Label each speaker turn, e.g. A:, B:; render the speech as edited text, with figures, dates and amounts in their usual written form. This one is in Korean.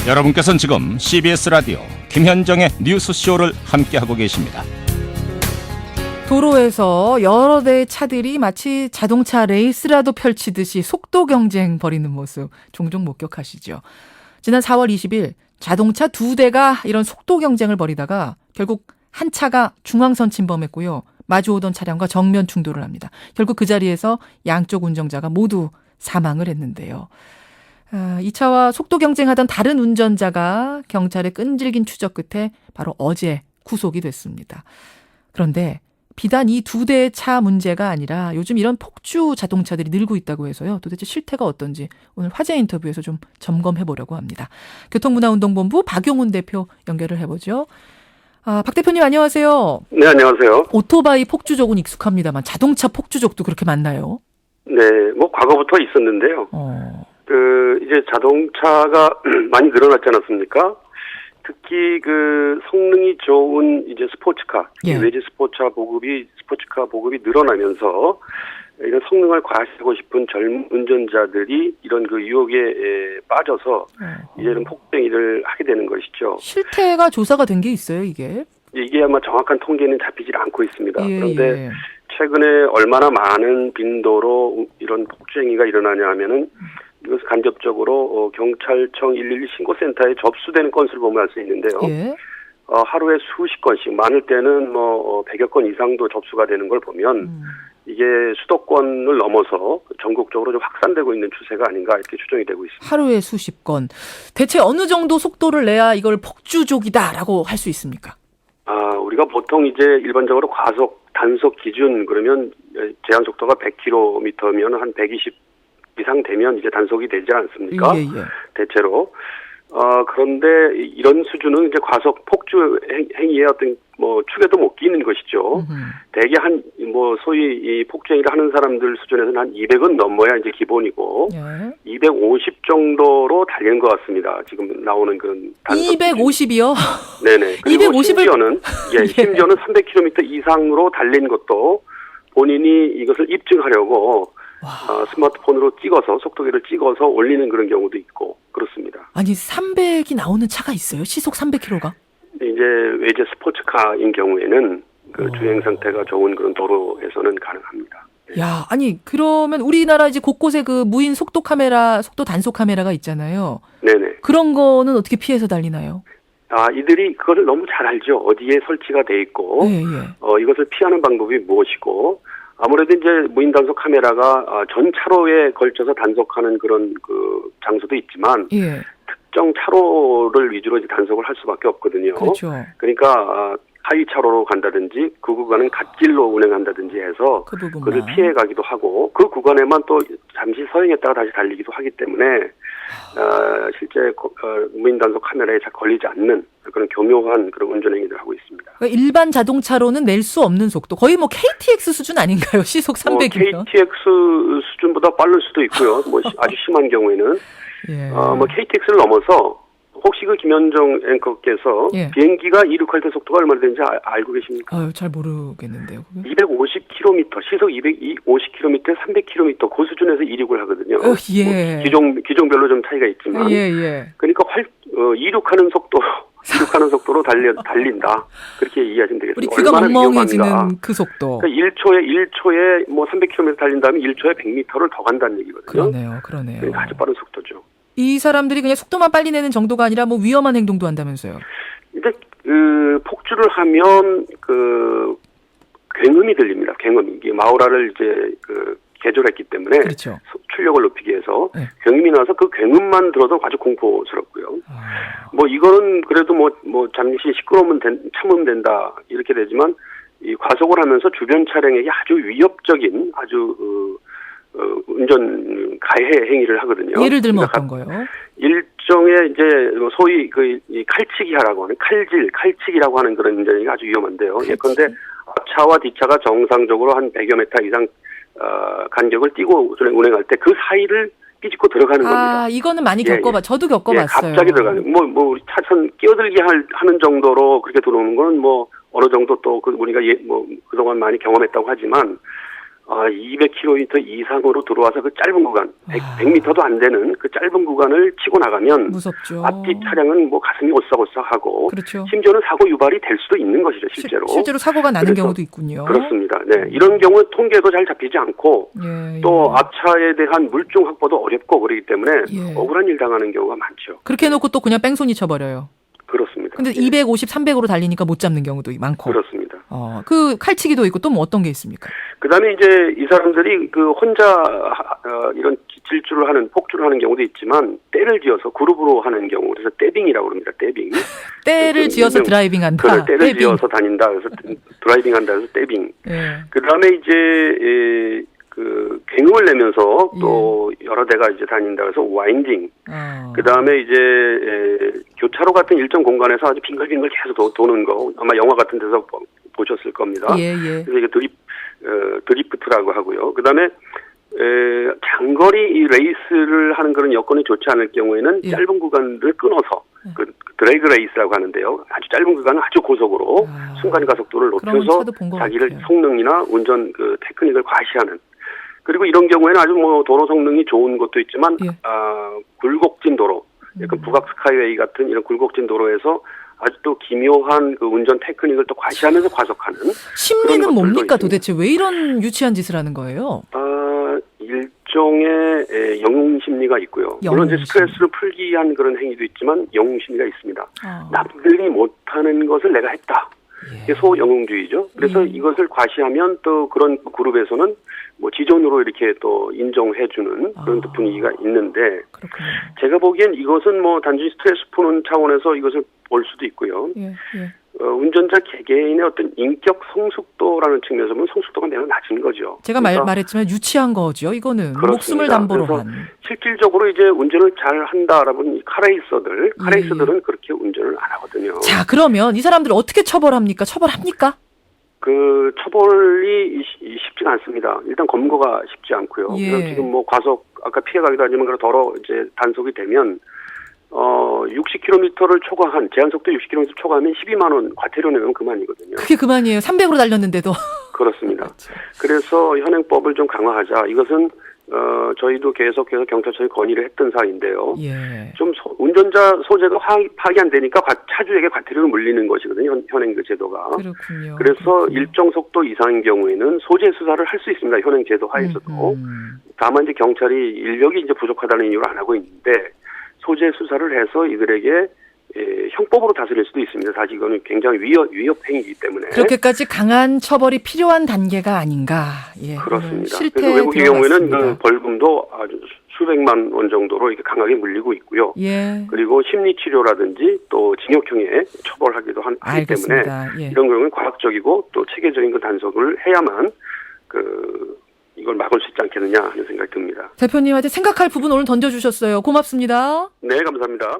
A: 여러분께서는 지금 CBS 라디오 김현정의 뉴스쇼를 함께하고 계십니다.
B: 도로에서 여러 대의 차들이 마치 자동차 레이스라도 펼치듯이 속도 경쟁 벌이는 모습 종종 목격하시죠. 지난 4월 20일 자동차 2대가 이런 속도 경쟁을 벌이다가 결국 한 차가 중앙선 침범했고요. 마주오던 차량과 정면 충돌을 합니다. 결국 그 자리에서 양쪽 운전자가 모두 사망을 했는데요. 이 차와 속도 경쟁하던 다른 운전자가 경찰의 끈질긴 추적 끝에 바로 어제 구속이 됐습니다. 그런데 비단 이 2대의 차 문제가 아니라 요즘 이런 폭주 자동차들이 늘고 있다고 해서요. 도대체 실태가 어떤지 오늘 화제 인터뷰에서 좀 점검해 보려고 합니다. 교통문화운동본부 박용훈 대표 연결을 해보죠. 박 대표님 안녕하세요.
C: 네, 안녕하세요.
B: 오토바이 폭주족은 익숙합니다만 자동차 폭주족도 그렇게 많나요?
C: 네, 뭐 과거부터 있었는데요. 이제 자동차가 많이 늘어났지 않았습니까? 특히 그 성능이 좋은 이제 스포츠카,
B: 예.
C: 외제 스포츠카 보급이 늘어나면서 이런 성능을 과시하고 싶은 젊은 운전자들이 이런 그 유혹에 빠져서 이제는 폭행을 하게 되는 것이죠.
B: 실태가 조사가 된 게 있어요, 이게?
C: 이게 아마 정확한 통계는 잡히질 않고 있습니다.
B: 예,
C: 그런데
B: 예.
C: 최근에 얼마나 많은 빈도로 이런 폭주행위가 일어나냐 하면은 이것을 간접적으로 경찰청 112 신고센터에 접수되는 건수를 보면 알 수 있는데요.
B: 예.
C: 하루에 수십 건씩, 많을 때는 100여 건 이상도 접수가 되는 걸 보면 이게 수도권을 넘어서 전국적으로 좀 확산되고 있는 추세가 아닌가 이렇게 추정이 되고 있습니다.
B: 하루에 수십 건. 대체 어느 정도 속도를 내야 이걸 폭주족이다라고 할 수 있습니까?
C: 우리가 보통 이제 일반적으로 과속 단속 기준 그러면 제한 속도가 100km면 한 120 이상 되면 이제 단속이 되지 않습니까?
B: 예, 예.
C: 대체로. 그런데 이런 수준은 이제 과속 폭주 행위의 어떤 축에도 못 끼는 것이죠. 대개 소위 이 폭주 행위를 하는 사람들 수준에서는 한 200은 넘어야 이제 기본이고,
B: 예.
C: 250 정도로 달리는 것 같습니다. 지금 나오는 그런 단속.
B: 250이요?
C: 네네. 그리고
B: 250을
C: 심지어는 300km 이상으로 달린 것도 본인이 이것을 입증하려고 스마트폰으로 찍어서 속도계를 찍어서 올리는 그런 경우도 있고 그렇습니다.
B: 아니 300이 나오는 차가 있어요? 시속 300km가?
C: 이제 외제 스포츠카인 경우에는 그 주행 상태가 좋은 그런 도로에서는 가능합니다. 네.
B: 야, 아니 그러면 우리나라 이제 곳곳에 그 무인 속도 카메라, 속도 단속 카메라가 있잖아요.
C: 네네.
B: 그런 거는 어떻게 피해서 달리나요?
C: 이들이 그것을 너무 잘 알죠. 어디에 설치가 돼 있고,
B: 예, 예.
C: 이것을 피하는 방법이 무엇이고, 아무래도 이제 무인 단속 카메라가 전 차로에 걸쳐서 단속하는 그런 그 장소도 있지만,
B: 예.
C: 특정 차로를 위주로 이제 단속을 할 수밖에 없거든요.
B: 그렇죠.
C: 그러니까 하위 차로로 간다든지 그 구간은 갓길로 운행한다든지 해서
B: 그 부분만.
C: 그를 피해 가기도 하고 그 구간에만 또 잠시 서행했다가 다시 달리기도 하기 때문에 실제 무인 단속 카메라에 잘 걸리지 않는 그런 교묘한 그런 운전 행위를 하고 있습니다.
B: 그러니까 일반 자동차로는 낼 수 없는 속도. 거의 뭐 KTX 수준 아닌가요? 시속 300이면.
C: KTX 수준보다 빠를 수도 있고요. 아주 심한 경우에는
B: 예.
C: KTX를 넘어서 혹시 그 김현정 앵커께서
B: 예.
C: 비행기가 이륙할 때 속도가 얼마나 되는지 알고 계십니까?
B: 잘 모르겠는데요. 그게?
C: 250km, 시속 250km, 300km 그 수준에서 이륙을 하거든요.
B: 예.
C: 기종별로 좀 차이가 있지만.
B: 예.
C: 그러니까 이륙하는 속도로 달린다. 그렇게 이해하시면 되겠습니다.
B: 우리 귀가 멍멍해지는 그 속도.
C: 그러니까 1초에 300km 달린다면 1초에 100m를 더 간다는 얘기거든요.
B: 그러네요.
C: 그러니까 아주 빠른 속도죠.
B: 이 사람들이 그냥 속도만 빨리 내는 정도가 아니라 뭐 위험한 행동도 한다면서요.
C: 근데 폭주를 하면 굉음이 들립니다. 굉음. 이게 마우라를 이제 개조했기 때문에
B: 그렇죠.
C: 출력을 높이기 위해서
B: 네.
C: 굉음이 나서 그 굉음만 들어도 아주 공포스럽고요. 이거는 그래도 잠시 시끄러우면 참으면 된다 이렇게 되지만 이 과속을 하면서 주변 차량에게 아주 위협적인 아주 운전 가해 행위를 하거든요.
B: 예를 들면 어떤 거요?
C: 일종의 이제 소위 이 칼치기하라고 하는 칼치기라고 하는 그런 운전이 아주 위험한데요. 예컨대 앞차와 뒤차가 정상적으로 한 100여 미터 이상 간격을 띄고 운행할 때 그 사이를 삐집고 들어가는 겁니다.
B: 이거는 많이 저도 겪어봤어요.
C: 갑자기 들어가는. 차선 끼어들게 하는 정도로 그렇게 들어오는 거는 어느 정도 또 우리가 그동안 많이 경험했다고 하지만 200km 이상으로 들어와서 그 짧은 구간, 100m도 안 되는 그 짧은 구간을 치고 나가면
B: 무섭죠.
C: 앞뒤 차량은 뭐 가슴이 오싹오싹하고
B: 그렇죠.
C: 심지어는 사고 유발이 될 수도 있는 것이죠, 실제로.
B: 실제로 사고가 나는 경우도 있군요.
C: 그렇습니다. 네, 이런 경우는 통계도 잘 잡히지 않고
B: 예,
C: 또 앞차에 대한 물증 확보도 어렵고 그렇기 때문에
B: 예.
C: 억울한 일 당하는 경우가 많죠.
B: 그렇게 해놓고 또 그냥 뺑소니 쳐버려요.
C: 그렇습니다.
B: 근데
C: 예.
B: 250, 300으로 달리니까 못 잡는 경우도 많고.
C: 그렇습니다.
B: 그 칼치기도 있고 또 뭐 어떤 게 있습니까?
C: 그다음에 이제 이 사람들이 그 혼자 이런 질주를 하는 폭주를 하는 경우도 있지만 때를 지어서 그룹으로 하는 경우 그래서 떼빙이라고 합니다. 떼빙.
B: 때를 지어서 드라이빙한다.
C: 그래, 때를
B: 떼빙.
C: 지어서 다닌다. 그래서 드라이빙한다. 그래서 떼빙.
B: 예.
C: 그다음에 이제 그 굉음을 내면서 또 여러 대가 이제 다닌다. 그래서 와인딩. 그다음에 이제 교차로 같은 일정 공간에서 아주 빙글빙글 계속 도는 거 아마 영화 같은 데서 보셨을 겁니다.
B: 예, 예.
C: 그래서 이게 드리프트라고 하고요. 그다음에 장거리 이 레이스를 하는 그런 여건이 좋지 않을 경우에는
B: 예.
C: 짧은 구간을 끊어서 그 드래그 레이스라고 하는데요. 아주 짧은 구간은 아주 고속으로 순간 가속도를
B: 그런
C: 높여서
B: 차도 본것
C: 자기를
B: 같아요.
C: 성능이나 운전 그 테크닉을 과시하는. 그리고 이런 경우에는 아주 뭐 도로 성능이 좋은 것도 있지만
B: 예.
C: 굴곡진 도로, 약간 북악 스카이웨이 같은 이런 굴곡진 도로에서 아주 또 기묘한 그 운전 테크닉을 또 과시하면서 과속하는
B: 심리는
C: 그런 것들도
B: 뭡니까
C: 있습니다.
B: 도대체 왜 이런 유치한 짓을 하는 거예요?
C: 일종의 영웅 심리가 있고요. 물론 이제
B: 영웅
C: 스트레스를 풀기 위한 그런 행위도 있지만 영웅 심리가 있습니다.
B: 아.
C: 남들이 못하는 것을 내가 했다. 이게 소영웅주의죠. 그래서 이것을 과시하면 또 그런 그룹에서는 뭐 지존으로 이렇게 또 인정해주는 그런 또 분위기가 있는데
B: 그렇군요.
C: 제가 보기엔 이것은 뭐 단순히 스트레스 푸는 차원에서 이것을 볼 수도 있고요.
B: 예, 예.
C: 운전자 개개인의 어떤 인격 성숙도라는 측면에서 보면 성숙도가 매우 낮은 거죠.
B: 제가
C: 그러니까
B: 말했지만 유치한 거죠. 이거는
C: 그렇습니다.
B: 목숨을 담보로
C: 그래서
B: 한.
C: 실질적으로 이제 운전을 잘 한다라는 카레이서들은 그렇게 운전을 안 하거든요.
B: 자, 그러면 이 사람들 어떻게 처벌합니까? 처벌합니까?
C: 그 처벌이 쉽지가 않습니다. 일단 검거가 쉽지 않고요.
B: 예.
C: 그래서 지금 뭐 과속 아까 피해가기도 하지만 그런 더러 이제 단속이 되면 60km를 초과한 제한 속도 60km 초과하면 12만 원 과태료 내면 그만이거든요.
B: 그게 그만이에요. 300으로 달렸는데도.
C: 그렇습니다. 그래서 현행법을 좀 강화하자. 이것은 저희도 계속해서 경찰청에 건의를 했던 사항인데요.
B: 예.
C: 좀 운전자 소재가 파악이 안 되니까 차주에게 과태료를 물리는 것이거든요. 현행 그 제도가.
B: 그렇군요.
C: 그래서
B: 그렇군요.
C: 일정 속도 이상인 경우에는 소재 수사를 할 수 있습니다. 현행 제도 하에서도. 다만 이제 경찰이 인력이 이제 부족하다는 이유로 안 하고 있는데 소재 수사를 해서 이들에게 형법으로 다스릴 수도 있습니다. 사실 이거는 굉장히 위협 행위이기 때문에.
B: 그렇게까지 강한 처벌이 필요한 단계가 아닌가. 예.
C: 그렇습니다.
B: 실태
C: 그래서 외국의 경우에는
B: 들어갔습니다.
C: 그 벌금도 아주 수백만 원 정도로 이렇게 강하게 물리고 있고요.
B: 예.
C: 그리고 심리치료라든지 또 징역형에 처벌하기도 하기
B: 알겠습니다.
C: 때문에
B: 예.
C: 이런 경우는 과학적이고 또 체계적인 그 단속을 해야만 이걸 막을 수 있지 않겠느냐 하는 생각이 듭니다.
B: 대표님한테 생각할 부분 오늘 던져주셨어요. 고맙습니다.
C: 네, 감사합니다.